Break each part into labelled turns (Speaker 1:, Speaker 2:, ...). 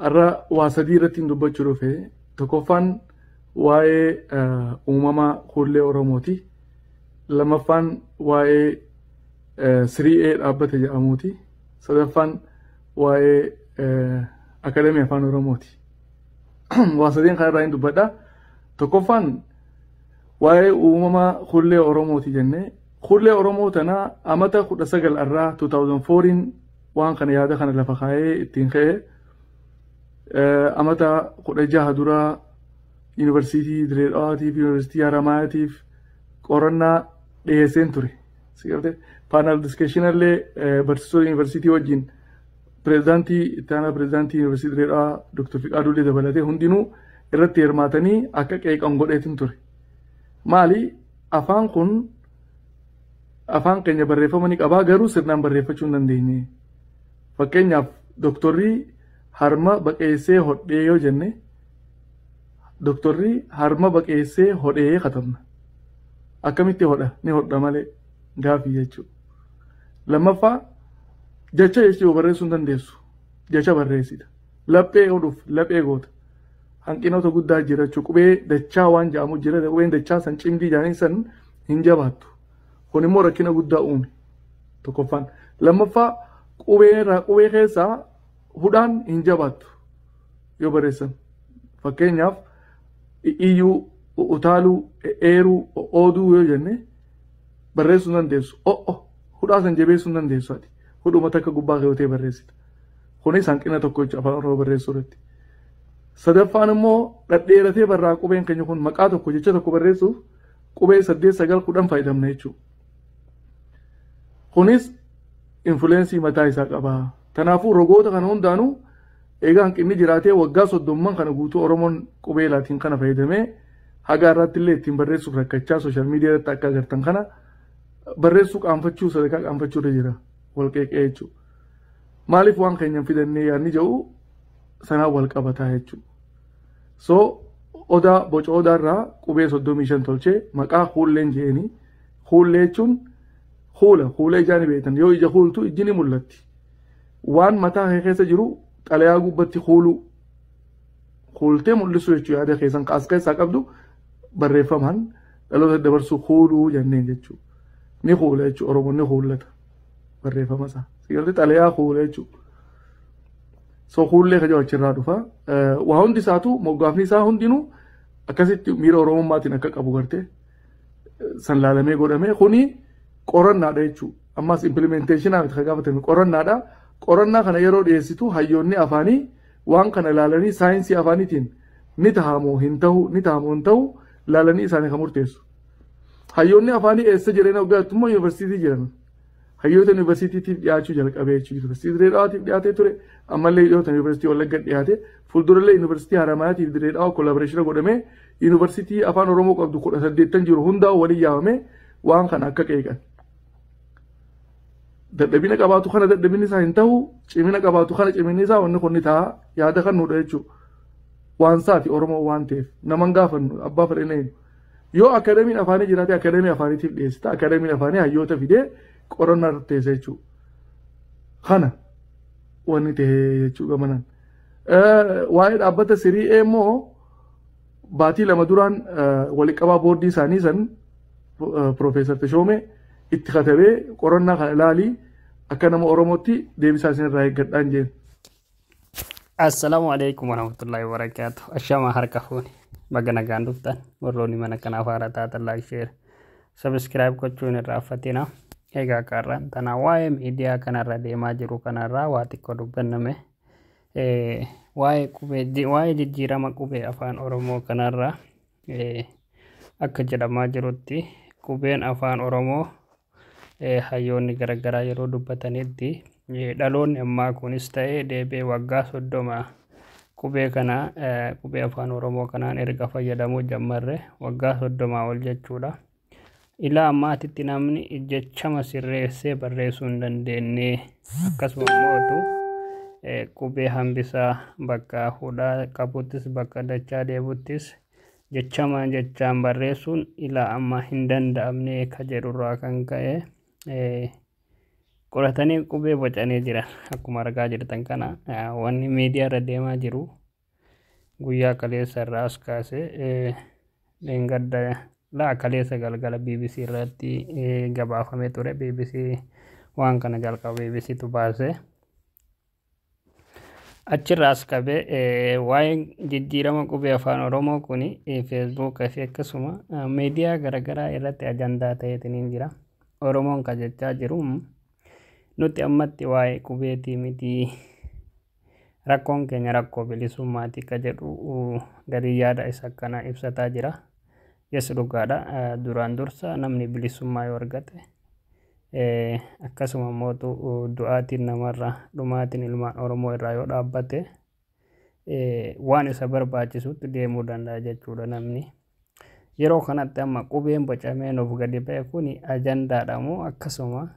Speaker 1: arra waa sadii irratti hin dubbachuu dhufe tokkoffaan waa'ee uumama hullee Oromooti. Lamaffaan waa'ee 3A dhaabbata jedhamuuti. Sadaffaan waa'ee Akadeemii Afaan Oromooti. Waa sadeen kan irraa hin dubbadha. Tokkoffaan waa'ee uumama hullee Oromooti jennee hullee Oromoo tana amata 19 irraa 2004 waan kana yaada kana lafa kaa'ee ittiin ka'ee amata 16 dura Yuunivarsiitii Direedhawaatiif Yuunivarsiitii Haramaayyaatiif qorannaa dhiyeesseen ture. Sigalte paanel diskeshinallee barsiisota yuunivarsiitii wajjin pirezidaantii itti aanaa pirezidaantii yuunivarsiitii Direedhawaa Dr. Fiqaaduullee dabalatee hundinuu irratti hirmaatanii akka qeeqan godheetin ture. Maali afaan kun afaan keenya barreeffamanii qabaa garuu sirnaan barreeffachuu hin dandeenye. Fakkeenyaaf doktorrii harma baqeessee hodhee yoo jenne doktorrii harma baqeessee hodhee katabna. Akkamitti hodha ni hodha malee gaafii jechuudha. Lammaffaa jecha jechuu barreessuu hin dandeessu. Jecha barreessita. Laphee hodhuuf laphee goota. Hanqinoota guddaa jira jechuudha. Qubee dachaa waan jedhamu jira. Qubeen dachaa san cimdii jaanii san hin jabaattu. Kun immoo rakkina guddaa uume. Tokkoffaan. Lammaffaa qubee keessaa hudhaan hin jabaattu yoo barreessan. Fakkeenyaaf iyyuu, utaaluu, eeruu, ooduu yoo jenne barreessuu hin dandeessu. Hudhaa san jabeessuu hin dandeessu ati. Hudhuma takka gubbaa keewwatee barreessita. Kunis hanqina tokko jechuudha afaan Oromoo barreessuu irratti. Sadaffaan immoo dhadheeratee barraa qubeen keenya kun maqaa tokko jecha tokko barreessuuf qubee 8-9-10 fayyadamna jechuudha. Kunis influensii mataa isaa qaba. Kanaafuu rogoota kana hundaanuu egaa hanqinni jiraatee waggaa 30 kana guutuu Oromoon qubee laatiin kana fayyadamee haga irratti illee ittiin barreessuuf rakkachaa sooshaal miidiyaa irratti akka agartan kana barreessuu qaanfachuu sadarkaa qaanfachuu irra jira wal qeeqee jechuudha. Maaliif waan keenyan fidannee yaadni jedhu sanaan wal qabataa jechuudha. So odaa boca odaa irraa qubee 35 tolchee maqaa huulleen jeeni huullee jechuun huula ijaan beektan yoo ija huultu ijji ni mul'atti. Waan mataa keessa jiru xalayaa gubbatti huultee mul'isu jechuudha yaada keessan kaas keessaa qabdu barreeffamaan dhaloota dabarsuu huuluu jenneen jechuudha. Ni huula jechuudha Oromoon ni huullata barreeffama isaa. Sigalti xalayaa huula jechuudha. So huullee ka jawachi irraa dhufa. Waa hundi isaatu moggaafni isaa hundinuu akkasitti miira Oromummaatiin akka qabu gartee san laalamee godhamee kuni qorannaadha jechuudha. Ammas implementeeshinaa miti ka gaafatame qorannaadha. Qorannaa kana yeroo dhiyeessitu hayyoonni afaanii waan kana ilaalanii saayinsii afaaniitiin ni tahamoo hin ta'u ilaalanii isaanii kan murteessu. Hayyoonni afaanii eessa jireenya waggaatti immoo yuunivarsiitii jiran. Hayyoota yuunivarsiitiitiif dhiyaachuu jalqabee jechuudha. Yuunivarsiitii Direedhawaatiif dhiyaatee ture. Ammallee dhiyootan yuunivarsiitii Wallagga dhiyaate. Fuuldurallee yuunivarsiitii Haramaayyaatiif Direedhawaa koolaaboreeshina godhamee yuunivarsiitii afaan Oromoo qabdu 18 jiru hundaa waliin yaamamee waan kana akka qeeqan. Dadhabina qabaatu kana dadhabinni isaa hin ta'u, cimina qabaatu kana ciminni isaa wanni kun ni ta'a yaada kan nuudha jechuudha. Waan saati Oromoo waan ta'eef naman gaafannu abbaa fedhanii yoo akadeemiin afaanii jiraate akadeemii afaaniitiif dhiyeessita akadeemiin afaanii hayyoota fidee qorannaa irratti teessa jechuudha. Kana wanni ta'ee jechuudha gamanaan. Waa'ee dhaabbata 3A immoo baatii 2 duraan waliqqabaa boordii isaanii san Profeesar Tashoomee itti katabee qorannaa kana ilaalii akka nama Oromootti deebisaa isinirraa eeggadhaan jeen.
Speaker 2: Assalamu alaikum warahmatullahi wabarakatuh. Ashama harka fuuni. Baga nagaan dhuftan warroonni mana kanaaf haara taatan like share subscribe gochuun irraa uffatina. Egaa qarraan tana waa'ee miidiyaa kanarra deemaa jiru kanarraa waa xiqqoo dubbanname. Waa'ee jijjiirama qubee afaan Oromoo kanarraa akka jedhamaa jirutti qubeen afaan Oromoo hayyoonni garaagaraa yeroo dubbatanitti dhaloonni ammaa kunis ta'ee deebee waggaa 30 qubee kana qubee afaan Oromoo kanaan erga fayyadamuu jalqabne waggaa 30 ol jechuudha. Ilaa ammaatitti namni jechama sirreessee barreessuu hin dandeenye akkasuma immoo qubee hambisaa bakka hudhaa qabuttis bakka dachaa deebuttis jechaan barreessuun ilaa amma hin danda'amne ka jedhurraa kan ka'e qoratanii qubee bocanii jiran akkuma argaa jirtan kana wanni miidiyaa irra deemaa jiru guyyaa kaleessa irraa as kaasee leengadda laa kaleessa galgala BBC irratti gabaafamee ture. BBC waan kana jalqaba BBC tu baase achirraas qabee waa'ee jijjiirama qubee afaan Oromoo kuni Facebook fi akkasuma miidiyaa garaagaraa irratti ajandaa ta'eetiin jira. Oromoon kan jechaa jiru nuti ammatti waa'ee qubeetii miti rakkoon keenya rakkoo bilisummaati ka jedhu garii yaada isa kana ibsataa jira. Yes dhugaadha. Duraan dursa namni bilisummaa yoo argate akkasuma mootu du'aatiin namarra dhumaatiin ilmaan Oromoo irraa yoo dhaabbate waan isa barbaachisutti deemuu danda'a jechuudha namni. Yeroo kanatti amma qubeen bocamee nuuf gadi ba'e kun ajandaadha moo akkasuma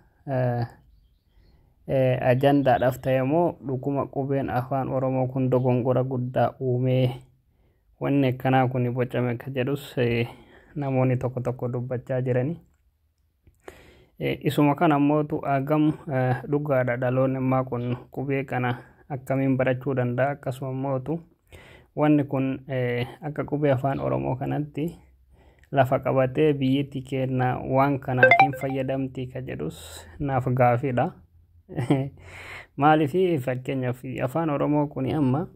Speaker 2: ajandaadhaaf ta'e moo dhuguma qubeen afaan Oromoo kun dogongora guddaa uumee wanni akkanaa kun bocame ka jedhus namoonni tokko tokko dubbachaa jirani. Isuma kana mootu agam dhugaadha dhaloonni ammaa kun qubee kana akkamiin barachuu danda'a akkasuma mootu wanni kun akka qubee afaan Oromoo kanatti lafa qabatee biyyatti kenna waan kana hin fayyadamti ka jedhus naaf gaafiidha. Maaliif fakkeenyaaf afaan Oromoo kun amma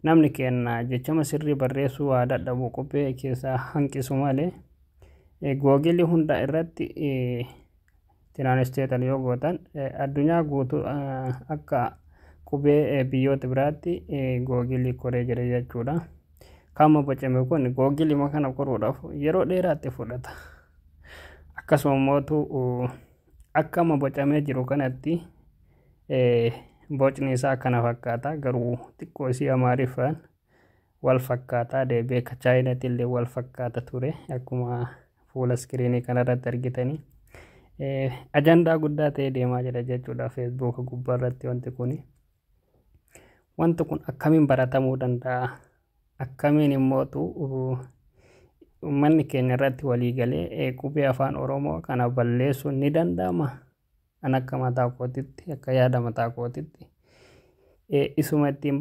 Speaker 2: namni kenna jechama sirrii barreessuu waa dadhabu qubee keessaa hanqisu malee googilii hunda irratti tiraansleetan yoo gootan addunyaa guutuu akka qubee biyyoota biraatti googilii koree jira jechuudha. Kama bocame kun googilii makana qoruudhaaf yeroo dheeraatti fudhata. Akkasuma mootu akkama bocamee jiru kanatti bocni isaa kana fakkaata garuu xiqqoo isii Amaariffaan wal fakkaataa deebee ka Chaayinaatti illee wal fakkaata ture akkuma fuula iskiriinii kanarratti argitanii. Ajandaa guddaa ta'ee deemaa jira jechuudha Facebook gubbaarratti wanti kun akkamiin baratamuu danda'a akkamiin immootu uummanni keenya irratti walii galee qubee afaan Oromoo kana balleessuun ni danda'ama. An akka mataa kootitti akka yaada mataa kootitti isuma ittiin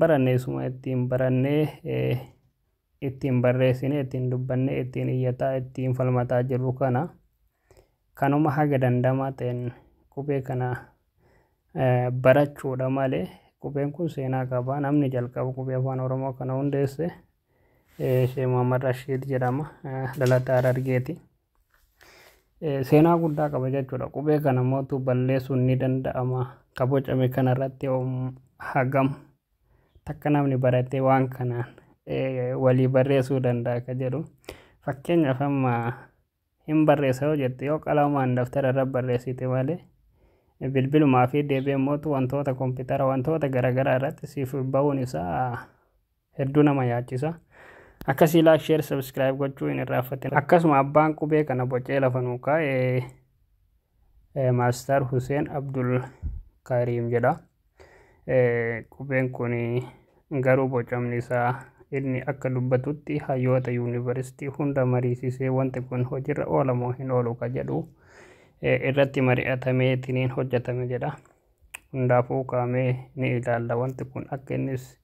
Speaker 2: barannee ittiin barreessinee ittiin dubbannee ittiin iyyataa ittiin falmataa jirru kana kanuma haga dandamaa ta'een qubee kana barachuudha malee qubeen kun seenaa qaba. Namni jalqaba qubee afaan Oromoo kana hundeesse Sheekh Muhammad Rashiid jedhama dhalataa Harargeeti. Seenaa guddaa qaba jechuudha. Qubee kana mootu balleessuun ni danda'ama. Ka bocame kanarratti hagam takka namni baratee waan kanaan walii barreessuu danda'a ka jedhu. Fakkeenyaaf amma hin barreessa yoo jette yoo qalamaan daftara irra barreessite malee bilbilumaa fi deebi'ee mootu wantoota kompiitara wantoota garaagaraa irratti siif ba'uun isaa hedduu nama yaachisa. Akkasii like share subscribe gochuu hin irraanfatin. Akkasuma abbaan qubee kana bocee lafa nuu kaa'e Maastar Hussein Abdul Karim jedha. Qubeen kun garuu bocamni isaa inni akka dubbatutti hayyoota yuunivarsiitii hunda mariisisee wanti kun hojiirra oola moo hin oolu ka jedhu irratti mari'atameetiin hojjetame jedha. Hundaafuu kaa'amee ni ilaalla wanti kun akka innis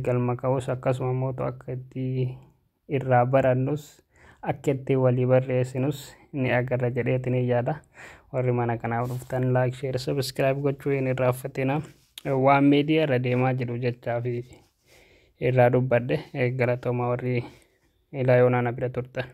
Speaker 2: galma ka'us akkasuma mootu akka itti irraa barannus akka itti walii barreessinus ni agarra jedheetiin yaada. Warri mana kanaaf dhuftan like share subscribe gochuu hin irraanfatina. Waan miidiyaa irra deemaa jiru jechaa fi irraa dubbadhe galatooma warri ilaa yoonaan bira turtan.